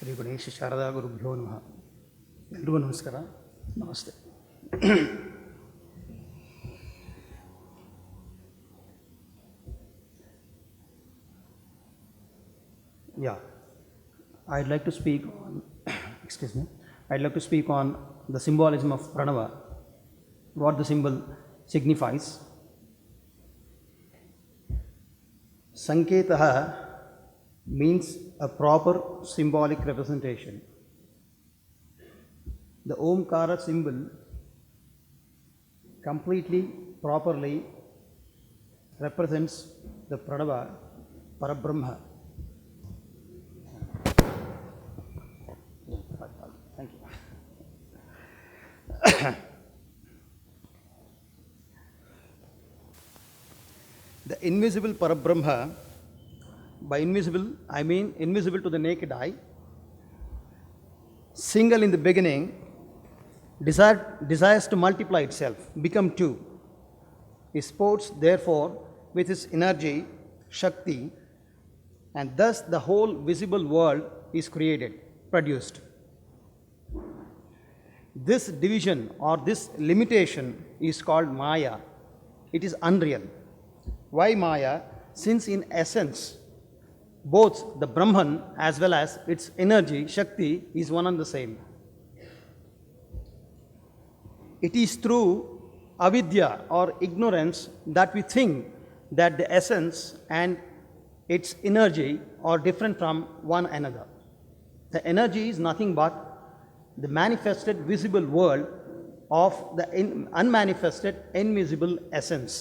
Shri Ganesh Sharada Gurubhyo Namaha. Ellaರಿಗೂ ನಮಸ್ಕಾರ. ನಮಸ್ತೆ. Yeah, I'd like to speak on, I'd like to speak on the symbolism of Pranava, what the symbol signifies. Sanketaha means a proper symbolic representation. The Omkara symbol completely, properly represents the Pranava, Parabrahma. Thank you. The invisible Parabrahma, by invisible I mean invisible to the naked eye, single in the beginning, desires to multiply itself, become two. It sports therefore with its energy, Shakti, and thus the whole visible world is created, produced. This division or this limitation is called Maya. It is unreal. Why Maya? Since in essence, both the Brahman as well as its energy, Shakti, is one and the same. It is through avidya or ignorance that we think that the essence and its energy are different from one another. The energy is nothing but the manifested visible world of the unmanifested invisible essence.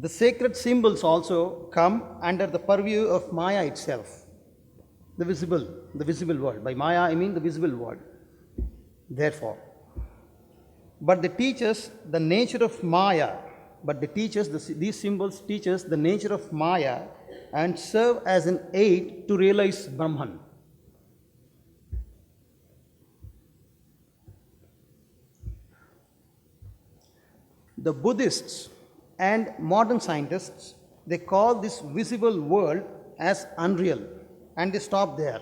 The sacred symbols also come under the purview of Maya itself, the visible world. By Maya I mean the visible world. Therefore, but they teach us the nature of Maya. These symbols teach us the nature of Maya and serve as an aid to realize Brahman. The Buddhists and modern scientists, they call this visible world as unreal, and they stop there.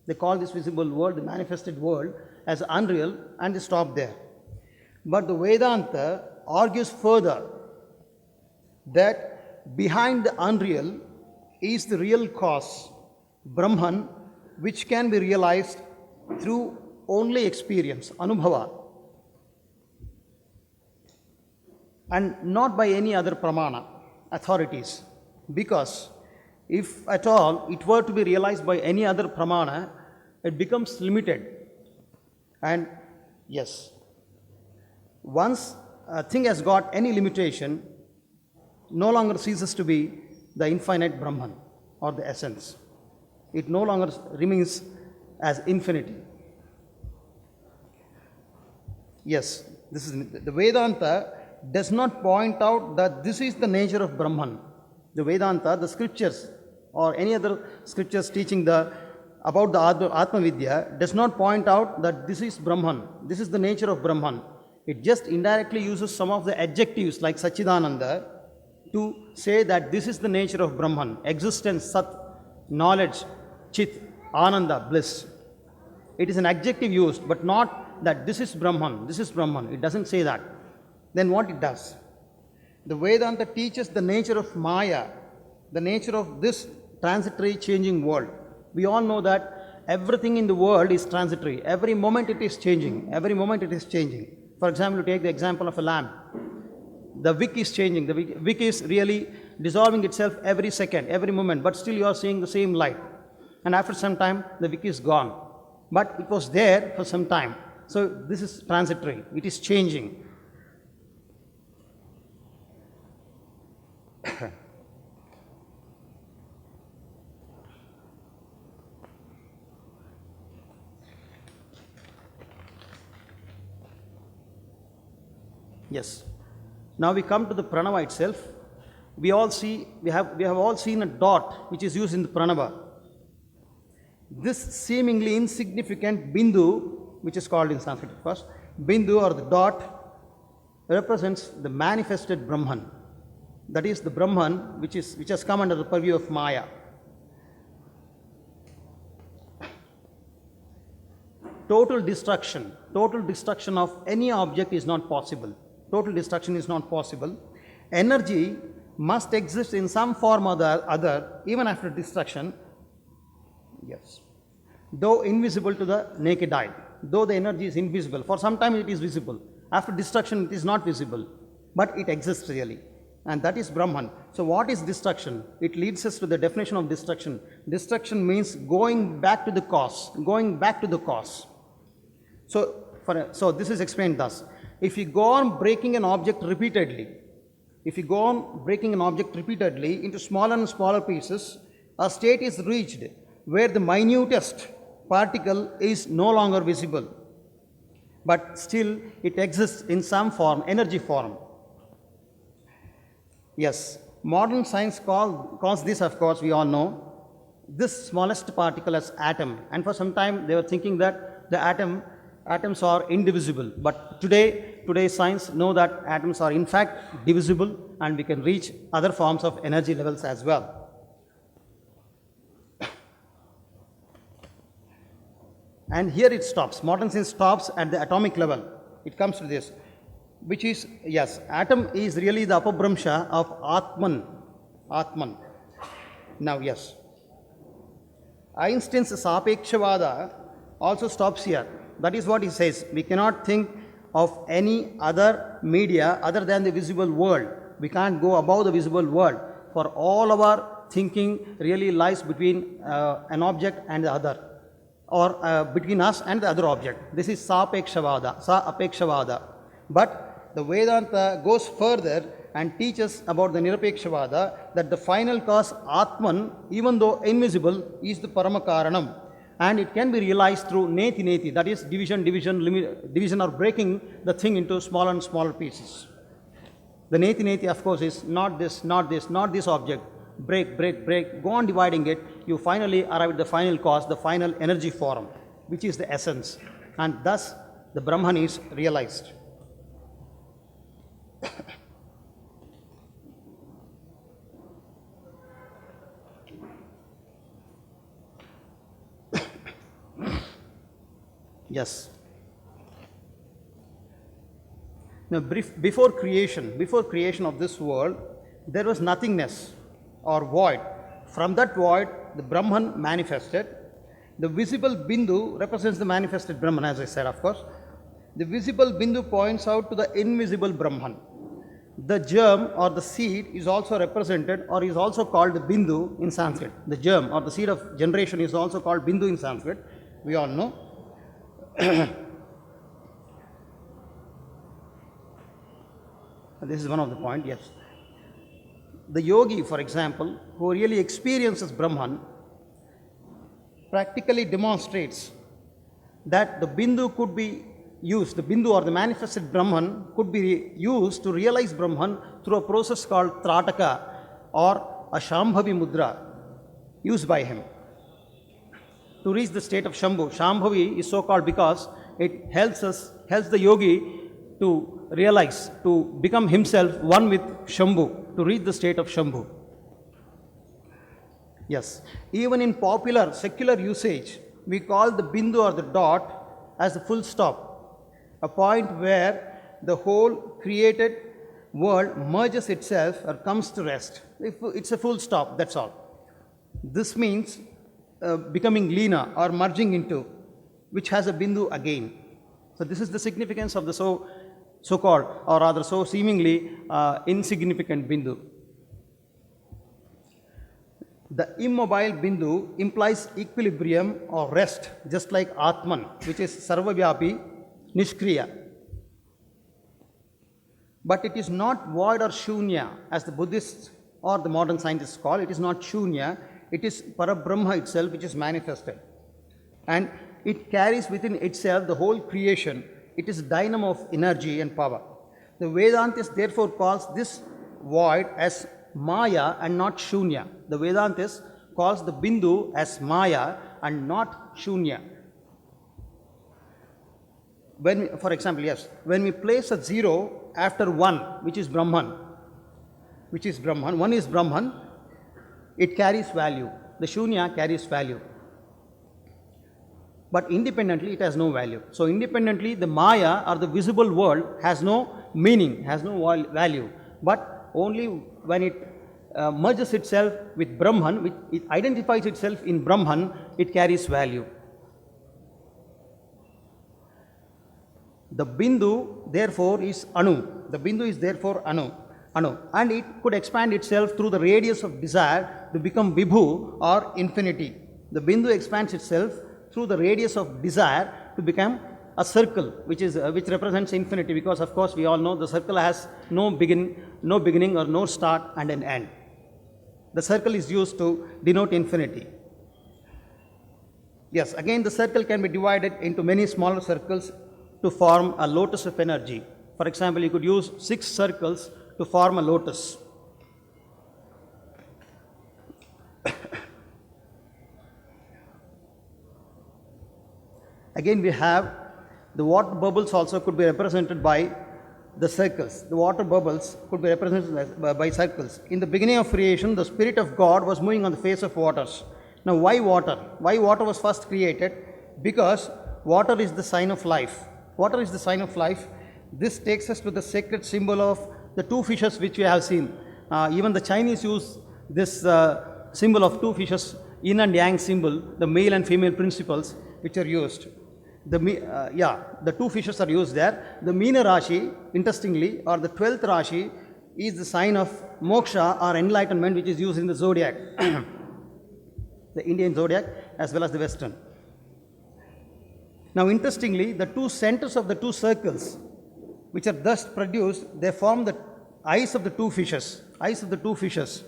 They call this visible world, the manifested world, as unreal, and they stop there. But the Vedanta argues further that behind the unreal is the real cause, Brahman, which can be realized through only experience, Anubhava, and not by any other pramana, authorities. Because if at all it were to be realized by any other pramana, it becomes limited. And yes, once a thing has got any limitation, no longer ceases to be the infinite Brahman or the essence. It no longer remains as infinity. Yes, this is the Vedanta does not point out that this is the nature of Brahman. The Vedanta, the scriptures or any other scriptures teaching about the Atma Vidya does not point out that this is Brahman, this is the nature of Brahman. It just indirectly uses some of the adjectives like Sachidananda to say that this is the nature of Brahman, existence, Sat, knowledge, Chit, Ananda, bliss. It is an adjective used, but not that this is Brahman, this is Brahman. It doesn't say that. Then what it does? The Vedanta teaches the nature of Maya, the nature of this transitory changing world. We all know that everything in the world is transitory. Every moment it is changing. Every moment it is changing. For example, take the example of a lamp. The wick is changing. The wick is really dissolving itself every second, every moment, but still you are seeing the same light. And after some time, the wick is gone. But it was there for some time. So this is transitory. It is changing. Yes. Now we come to the Pranava itself. We have all seen a dot which is used in the Pranava. This seemingly insignificant bindu, which is called in Sanskrit first, bindu or the dot, represents the manifested Brahman. That is the Brahman which has come under the purview of Maya. total destruction of any object is not possible. Total destruction is not possible. Energy must exist in some form or the other, even after destruction. Yes. Though invisible to the naked eye, though the energy is invisible, for some time it is visible. After destruction, it is not visible, but it exists really. And that is Brahman. So what is destruction? It leads us to the definition of destruction. Destruction means going back to the cause, going back to the cause. So this is explained thus. If you go on breaking an object repeatedly, into smaller and smaller pieces, a state is reached where the minutest particle is no longer visible, but still it exists in some form, energy form. Yes, modern science calls this, of course, we all know, this smallest particle as atom. And for some time they were thinking that the atoms are indivisible. But today science know that atoms are in fact divisible, and we can reach other forms of energy levels as well. And here it stops. Modern science stops at the atomic level. It comes to this, which is, yes, atom is really the apabhramsha of Atman. Now, yes, Einstein's Sapekshvada also stops here. That is what he says. We cannot think of any other media other than the visible world. We can't go above the visible world. For all of our thinking really lies between an object and the other, or between us and the other object. This is Sapekshvada. But the Vedanta goes further and teaches about the Nirapekshvada, that the final cause, Atman, even though invisible, is the Paramakaranam. And it can be realized through neti, that is division or breaking the thing into smaller and smaller pieces. The neti, of course, is not this object. Break, go on dividing it, you finally arrive at the final cause, the final energy form, which is the essence. And thus the Brahman is realized. Yes. Now, before creation of this world, there was nothingness or void. From that void, the Brahman manifested. The visible Bindu represents the manifested Brahman, as I said, of course. The visible Bindu points out to the invisible Brahman. The germ or the seed is also represented, or is also called the Bindu in Sanskrit. The germ or the seed of generation is also called Bindu in Sanskrit. We all know. This is one of the points, yes. The yogi, for example, who really experiences Brahman, practically demonstrates that the Bindu could be used, the Bindu or the manifested Brahman could be used to realize Brahman through a process called Trataka or a Shambhavi Mudra used by him to reach the state of Shambhu. Shambhavi is so called because it helps the yogi to realize, to become himself one with Shambhu, to reach the state of Shambhu. Yes, even in popular secular usage, we call the Bindu or the dot as the full stop, a point where the whole created world merges itself or comes to rest. It's a full stop, that's all. This means becoming Leena or merging into, which has a Bindu again. So this is the significance of the so-called, or rather so seemingly insignificant Bindu. The immobile Bindu implies equilibrium or rest, just like Atman, which is Sarvavyapi, Nishkriya. But it is not void or Shunya, as the Buddhists or the modern scientists call it. It is not Shunya, it is Parabrahma itself, which is manifested. And it carries within itself the whole creation. It is dynamo of energy and power. The Vedantist therefore calls this void as Maya and not Shunya. The Vedantist calls the Bindu as Maya and not Shunya. When, for example, yes, when we place a 0 after 1, which is Brahman, 1 is Brahman, it carries value. The Shunya carries value. but independently it has no value. So independently the Maya or the visible world has no meaning, has no value, but only when it merges itself with Brahman, which it identifies itself in Brahman, it carries value. The Bindu therefore is Anu. The Bindu is therefore Anu. And it could expand itself through the radius of desire to become Vibhu or infinity. The Bindu expands itself through the radius of desire to become a circle, which represents infinity, because of course we all know the circle has no beginning or no start and an end. The circle is used to denote infinity. Yes, again the circle can be divided into many smaller circles to form a lotus of energy. For example, you could use 6 circles to form a lotus. Again, we have the water bubbles also could be represented by the circles. The water bubbles could be represented by circles. In the beginning of creation, the Spirit of God was moving on the face of waters. Now, why water? Why water was first created? Because water is the sign of life. Water is the sign of life. This takes us to the sacred symbol of the 2 fishes which we have seen. Even the Chinese use this symbol of 2 fishes, yin and yang symbol, the male and female principles which are used. The 2 fishes are used there. The Meena Rashi, interestingly, or the 12th Rashi, is the sign of moksha or enlightenment, which is used in the zodiac, the Indian zodiac as well as the Western. Now, interestingly, the 2 centers of the 2 circles, which are thus produced, they form the eyes of the 2 fishes. Eyes of the 2 fishes.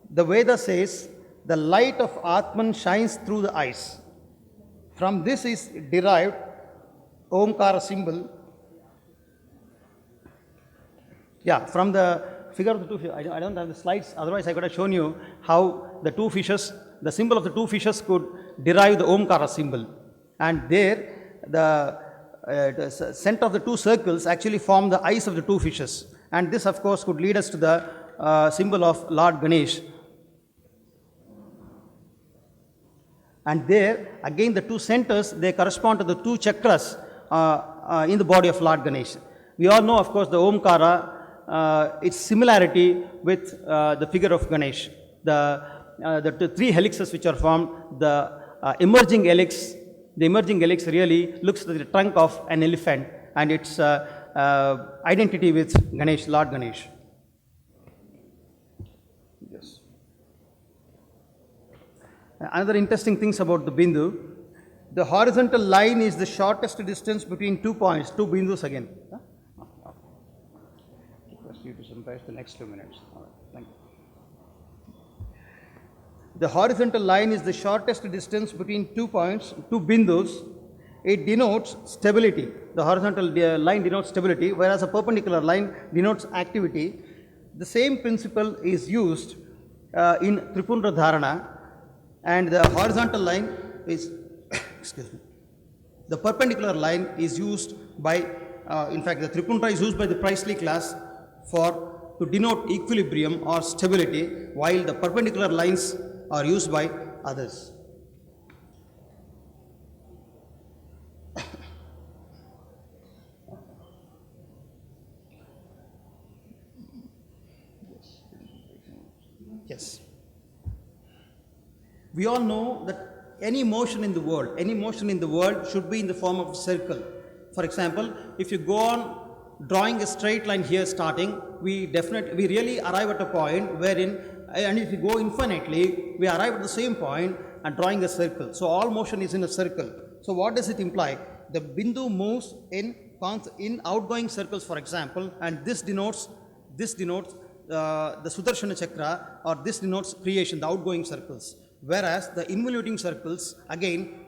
The Veda says the light of Atman shines through the eyes. From this is derived Omkara symbol. Yeah, from the figure of the 2 fishes. I don't have the slides, otherwise I could have shown you how the 2 fishes, the symbol of the 2 fishes could derive the Omkara symbol. And there, the center of the 2 circles actually form the eyes of the 2 fishes. And this, of course, could lead us to the symbol of Lord Ganesh. And there, again, the 2 centers, they correspond to the 2 chakras in the body of Lord Ganesh. We all know, of course, the Omkara, its similarity with the figure of Ganesh. The 3 helices which are formed, the emerging helix. The emerging helix really looks like the trunk of an elephant and its identity with Ganesh, Lord Ganesh. Yes. Another interesting things about the Bindu, the horizontal line is the shortest distance between 2 points, 2 Bindus again. Request you to summarize the next 2 minutes. All right, thank you. The horizontal line is the shortest distance between 2 points, 2 Bindus. It denotes stability. The horizontal line denotes stability, whereas a perpendicular line denotes activity. The same principle is used in Tripundra Dharana, and the horizontal line is, excuse me, the perpendicular line is used by, in fact, the Tripundra is used by the Priestley class to denote equilibrium or stability, while the perpendicular lines are used by others. Yes. We all know that any motion in the world should be in the form of a circle. For example, if you go on drawing a straight line here starting, we really arrive at a point wherein, and if you go infinitely, we arrive at the same point and drawing a circle. So all motion is in a circle. So what does it imply? The Bindu moves in outgoing circles, for example, and this denotes the Sudarshana Chakra, or this denotes creation, the outgoing circles. Whereas the involuting circles again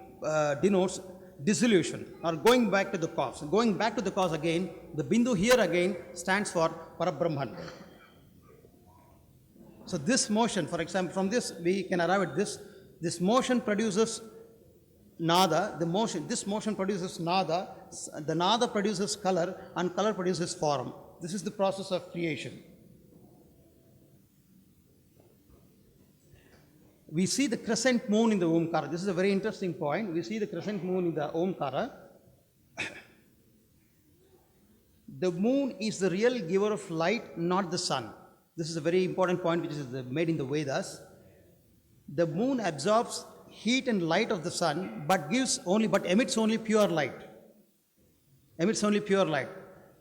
denotes dissolution, or going back to the cause. Going back to the cause again, the Bindu here again stands for Parabrahman. So this motion, for example, from this we can arrive at this. This motion produces nada. This motion produces nada. The nada produces color, and color produces form. This is the process of creation. we see the crescent moon in the Omkara. This is a very interesting point. We see the crescent moon in the Omkara. The moon is the real giver of light, not the sun. This is a very important point which is made in the Vedas. The moon absorbs heat and light of the sun, but emits only pure light. Emits only pure light.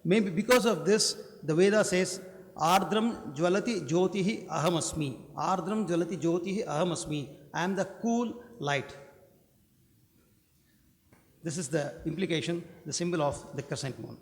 Maybe because of this, the Veda says, Ardram jvalati jyotihi ahamasmi. Ardram jvalati jyotihi ahamasmi. I am the cool light. This is the implication, the symbol of the crescent moon.